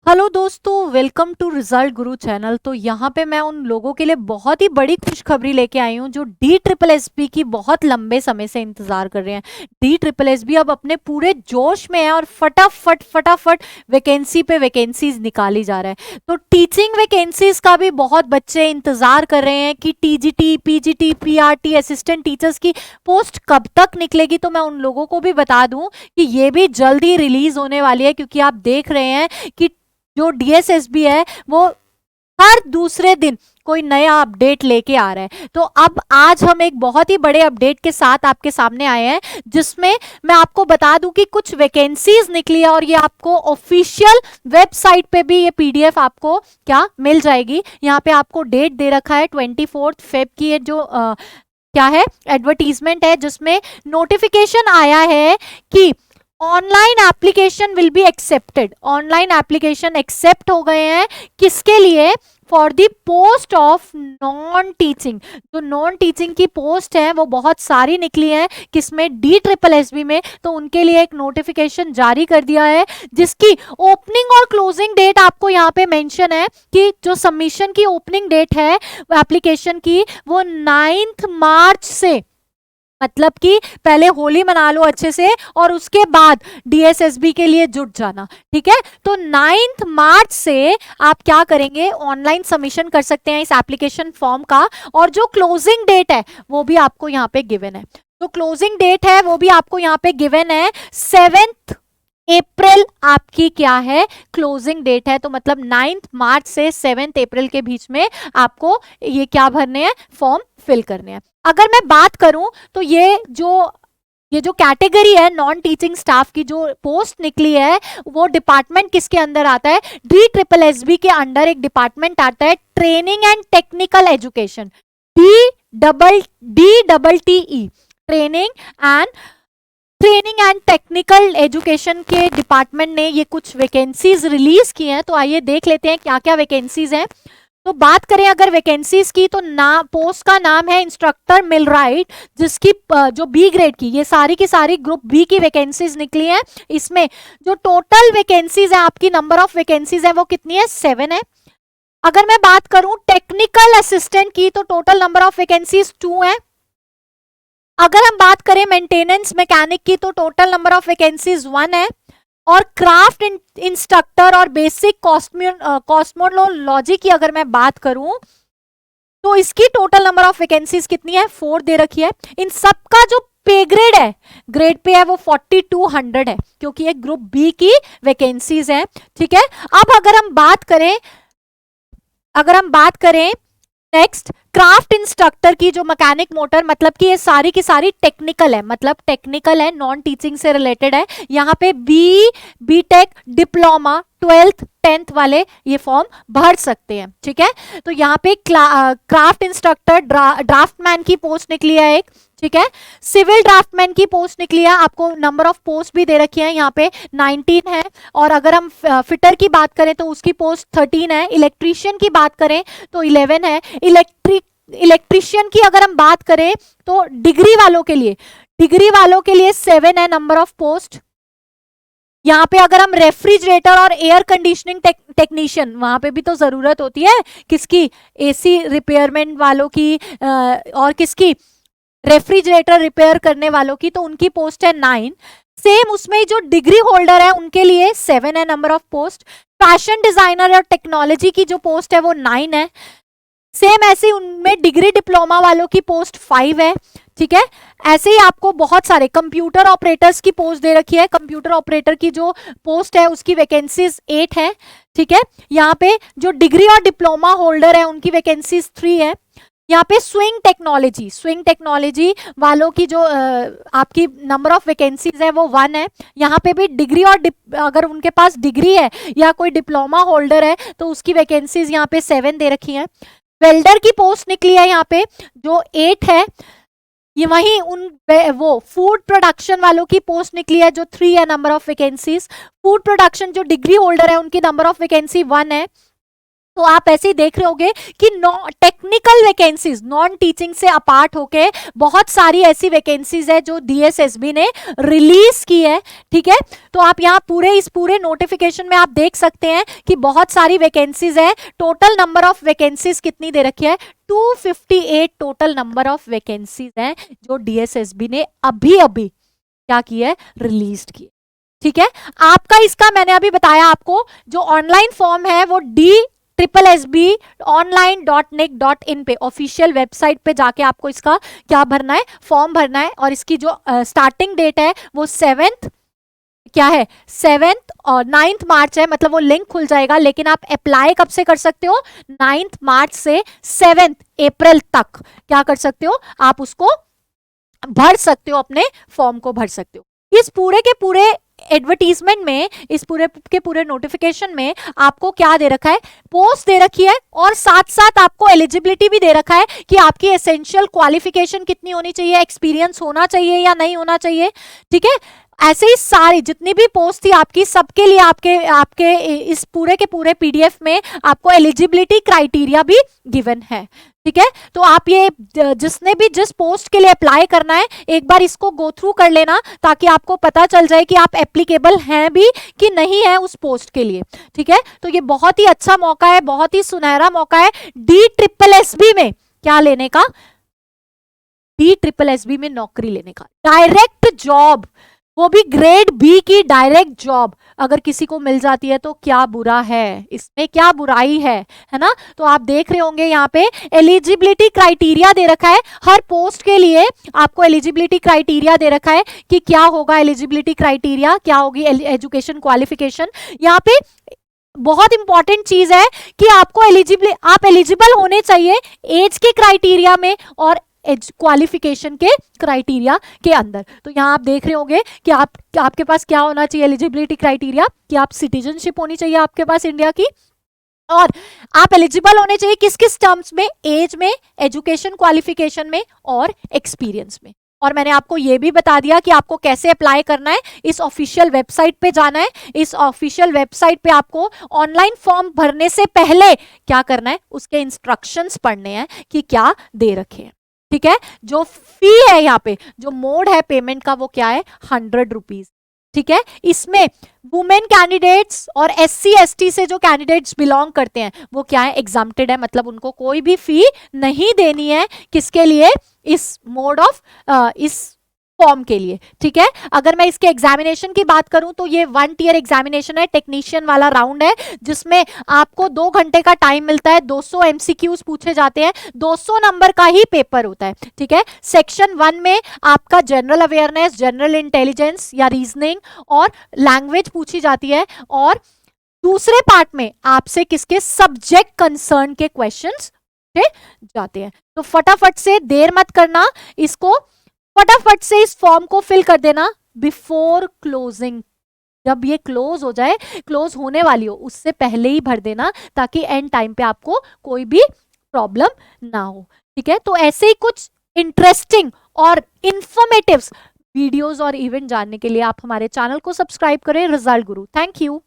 Hello दोस्तों, welcome to result Guru channel. तो यहाँ पे मैं उन लोगों के लिए बहुत ही बड़ी खुशखबरी लेके आई हूँ जो डी ट्रिपल एस बी की बहुत लंबे समय से इंतजार कर रहे हैं। डी ट्रिपल एस बी अब अपने पूरे जोश में है और फटाफट फटाफट वैकेंसी पे वैकेंसीज निकाली जा रहा है। तो टीचिंग वैकेंसीज का भी बहुत बच्चे इंतजार कर रहे हैं कि TGT, PGT, PRT, assistant teachers की पोस्ट कब तक निकलेगी। तो मैं उन लोगों को भी बता दूं कि ये भी जल्द ही रिलीज होने वाली है, क्योंकि आप देख रहे हैं कि जो डीएसएसबी है वो हर दूसरे दिन कोई नया अपडेट लेके आ रहा है। तो अब आज हम एक बहुत ही बड़े अपडेट के साथ आपके सामने आए हैं, जिसमें मैं आपको बता दूं कि कुछ वैकेंसीज निकली है और ये आपको ऑफिशियल वेबसाइट पे भी ये पीडीएफ आपको क्या मिल जाएगी। यहाँ पे आपको डेट दे रखा है 24 फेब की। ये जो क्या है, एडवर्टीजमेंट है जिसमें नोटिफिकेशन आया है कि online application will be accepted. Online application accept हो गए हैं किसके लिए? For the post of non teaching. जो नॉन टीचिंग की पोस्ट है वो बहुत सारी निकली है, किसमें? डी ट्रिपल एस बी में। तो उनके लिए एक नोटिफिकेशन जारी कर दिया है जिसकी ओपनिंग और क्लोजिंग डेट आपको यहाँ पे मेंशन है कि जो सबमिशन की ओपनिंग डेट है एप्लीकेशन की वो 9 मार्च से, मतलब कि पहले होली मना लो अच्छे से और उसके बाद डीएसएसबी के लिए जुट जाना। ठीक है, तो 9 मार्च से आप क्या करेंगे, ऑनलाइन सबमिशन कर सकते हैं इस एप्लीकेशन फॉर्म का। और जो क्लोजिंग डेट है वो भी आपको यहाँ पे गिवन है। तो क्लोजिंग डेट है वो भी आपको यहाँ पे गिवन है 7 अप्रैल आपकी क्या है, क्लोजिंग डेट है। तो मतलब 9 मार्च से 7 अप्रैल के बीच में आपको ये क्या भरने हैं, फॉर्म फिल करने हैं। अगर मैं बात करूं तो ये जो कैटेगरी है नॉन टीचिंग स्टाफ की जो पोस्ट निकली है वो डिपार्टमेंट किसके अंदर आता है? डी ट्रिपल एस बी के अंडर एक डिपार्टमेंट आता है, training and technical education, DEE, training and technical education के डिपार्टमेंट ने ये कुछ वैकेंसीज रिलीज की हैं। तो आइए देख लेते हैं क्या क्या वैकेंसीज हैं। तो बात करें अगर वैकेंसीज की तो पोस्ट का नाम है इंस्ट्रक्टर मिलराइट, जिसकी जो बी ग्रेड की, ये सारी की सारी ग्रुप बी की वैकेंसीज निकली हैं। इसमें जो टोटल वैकेंसीज है, आपकी नंबर ऑफ वैकेंसीज है वो कितनी है? 7 है। अगर मैं बात करूं टेक्निकल असिस्टेंट की तो टोटल नंबर ऑफ वैकेंसीज 2 है। अगर हम बात करें मेंटेनेंस मैकेनिक की तो टोटल नंबर ऑफ वैकेंसीज 1 है। और क्राफ्ट इंस्ट्रक्टर और बेसिक कॉस्मोलॉजी की अगर मैं बात करूं तो इसकी टोटल नंबर ऑफ वैकेंसीज कितनी है? 4 दे रखी है। इन सबका जो पे ग्रेड है, ग्रेड पे है वो 4200 है, क्योंकि ये ग्रुप बी की वैकेंसीज है। ठीक है, अब अगर हम बात करें नेक्स्ट क्राफ्ट इंस्ट्रक्टर की, जो मैकेनिक मोटर, मतलब कि ये सारी की सारी टेक्निकल है, मतलब टेक्निकल है, नॉन टीचिंग से रिलेटेड है। यहाँ पे B take, diploma, 12th 10th वाले ये फॉर्म भर सकते हैं। ठीक है, तो यहाँ पे क्राफ्ट इंस्ट्रक्टर ड्राफ्टमैन की पोस्ट निकली है एक। ठीक है, सिविल ड्राफ्टमैन की पोस्ट निकली है, आपको नंबर ऑफ पोस्ट भी दे रखी है यहाँ पे 19 है। और अगर हम फिटर की बात करें तो उसकी पोस्ट 13 है। इलेक्ट्रीशियन की बात करें तो 11 है। इलेक्ट्रीशियन की अगर हम बात करें तो डिग्री वालों के लिए 7 है नंबर ऑफ पोस्ट। यहाँ पे अगर हम रेफ्रिजरेटर और एयर कंडीशनिंग टेक्नीशियन, वहां पे भी तो जरूरत होती है किसकी? एसी रिपेयरमेंट वालों की और किसकी? रेफ्रिजरेटर रिपेयर करने वालों की, तो उनकी पोस्ट है 9। सेम उसमें जो डिग्री होल्डर है उनके लिए 7 है number of post. Fashion designer और टेक्नोलॉजी की जो पोस्ट है वो 9 है। सेम ऐसे उनमें डिग्री डिप्लोमा वालों की पोस्ट 5 है। ठीक है, ऐसे ही आपको बहुत सारे कंप्यूटर ऑपरेटर्स की पोस्ट दे रखी है। कंप्यूटर ऑपरेटर की जो पोस्ट है उसकी वैकेंसीज 8 है। ठीक है, यहाँ पे जो डिग्री और डिप्लोमा होल्डर है उनकी वैकेंसीज 3 है। यहाँ पे स्विंग टेक्नोलॉजी वालों की जो आपकी नंबर ऑफ वैकेंसीज है वो 1 है। यहाँ पे भी डिग्री और अगर उनके पास डिग्री है या कोई डिप्लोमा होल्डर है तो उसकी वैकेंसीज यहाँ पे 7 दे रखी है। वेल्डर की पोस्ट निकली है यहाँ पे जो 8 है। ये वहीं वो फूड प्रोडक्शन वालों की पोस्ट निकली है जो 3 है number of vacancies. Food production जो डिग्री होल्डर है उनकी नंबर ऑफ वैकेंसी 1 है। तो आप ऐसे ही देख रहे होगे कि टेक्निकल वैकेंसीज नॉन टीचिंग से अपार्ट होके बहुत सारी ऐसी वैकेंसीज है जो डीएसएसबी ने रिलीज की है, ठीक है। तो आप यहाँ इस पूरे नोटिफिकेशन में आप देख सकते हैं कि बहुत सारी वैकेंसीज है। टोटल नंबर ऑफ वैकेंसीज कितनी दे रखी है, 258 टोटल नंबर ऑफ वैकेंसीज हैं जो डीएसएसबी ने अभी अभी क्या की है, रिलीज की, ठीक है। आपका इसका मैंने अभी बताया आपको जो ऑनलाइन फॉर्म है वो DSSB.online.nic.in पे ऑफिशियल वेबसाइट पे जाके आपको इसका क्या भरना है, फॉर्म भरना है। और इसकी जो स्टार्टिंग डेट है वो 7th और 9th मार्च है, मतलब वो लिंक खुल जाएगा। लेकिन आप अप्लाई कब से कर सकते हो, 9th मार्च से 7th अप्रैल तक क्या कर सकते हो, आप उसको भर सकते हो, अपने फॉर्म को भर सकते हो। इस पूरे के पूरे एडवर्टीजमेंट में, इस पूरे के पूरे नोटिफिकेशन में आपको क्या दे रखा है, पोस्ट दे रखी है और साथ साथ आपको एलिजिबिलिटी भी दे रखा है कि आपकी एसेंशियल क्वालिफिकेशन कितनी होनी चाहिए, एक्सपीरियंस होना चाहिए या नहीं होना चाहिए, ठीक है। ऐसे ही सारी जितनी भी पोस्ट थी आपकी, सबके लिए आपके इस पूरे के पूरे पीडीएफ में आपको एलिजिबिलिटी क्राइटेरिया भी गिवन है, ठीक है। तो आप ये जिसने भी जिस पोस्ट के लिए अप्लाई करना है एक बार इसको गो थ्रू कर लेना ताकि आपको पता चल जाए कि आप एप्लीकेबल हैं भी कि नहीं है उस पोस्ट के लिए, ठीक है। तो ये बहुत ही अच्छा मौका है, बहुत ही सुनहरा मौका है DSSB में क्या लेने का, DSSB में नौकरी लेने का, डायरेक्ट जॉब, वो भी ग्रेड बी की डायरेक्ट जॉब अगर किसी को मिल जाती है तो क्या बुरा है, इसमें क्या बुराई है ना। तो आप देख रहे होंगे यहाँ पे एलिजिबिलिटी क्राइटेरिया दे रखा है, हर पोस्ट के लिए आपको एलिजिबिलिटी क्राइटेरिया दे रखा है कि क्या होगा एलिजिबिलिटी क्राइटेरिया, क्या होगी एजुकेशन क्वालिफिकेशन। यहाँ पे बहुत इंपॉर्टेंट चीज है कि आपको आप एलिजिबल होने चाहिए एज के क्राइटेरिया में और क्वालिफिकेशन के क्राइटेरिया के अंदर। तो यहाँ आप देख रहे होंगे कि आपके पास क्या होना चाहिए एलिजिबिलिटी क्राइटेरिया, कि आप सिटीजनशिप होनी चाहिए आपके पास इंडिया की, और आप एलिजिबल होने चाहिए किस किस टर्म्स में, एज में, एजुकेशन क्वालिफिकेशन में और एक्सपीरियंस में। और मैंने आपको ये भी बता दिया कि आपको कैसे अप्लाई करना है, इस ऑफिशियल वेबसाइट पे जाना है। इस ऑफिशियल वेबसाइट पे आपको ऑनलाइन फॉर्म भरने से पहले क्या करना है, उसके इंस्ट्रक्शंस पढ़ने हैं कि क्या दे रखे हैं, ठीक है। जो फी है यहाँ पे, जो मोड है पेमेंट का वो क्या है, 100 रुपीज, ठीक है। इसमें वुमेन कैंडिडेट्स और SC ST से जो कैंडिडेट्स बिलोंग करते हैं वो क्या है, एग्जाम्प्टेड है, मतलब उनको कोई भी फी नहीं देनी है, किसके लिए, इस मोड ऑफ इस फॉर्म के लिए, ठीक है। अगर मैं इसके एग्जामिनेशन की बात करूं तो ये 1 ईयर एग्जामिनेशन है, टेक्नीशियन वाला राउंड है जिसमें आपको 2 घंटे का टाइम मिलता है, 200 MCQs पूछे जाते हैं, 200 नंबर का ही पेपर होता है, ठीक है। सेक्शन 1 में आपका जनरल अवेयरनेस, जनरल इंटेलिजेंस या रीजनिंग और लैंग्वेज पूछी जाती है, और दूसरे पार्ट में आपसे किसके सब्जेक्ट कंसर्न के क्वेश्चंस जाते हैं। तो फटाफट से देर मत करना, इसको फटाफट से इस फॉर्म को फिल कर देना बिफोर क्लोजिंग। जब ये क्लोज हो जाए, क्लोज होने वाली हो उससे पहले ही भर देना ताकि एंड टाइम पे आपको कोई भी प्रॉब्लम ना हो, ठीक है। तो ऐसे ही कुछ इंटरेस्टिंग और इंफॉर्मेटिव वीडियोस और इवेंट जानने के लिए आप हमारे चैनल को सब्सक्राइब करें, रिजल्ट गुरु। Thank you.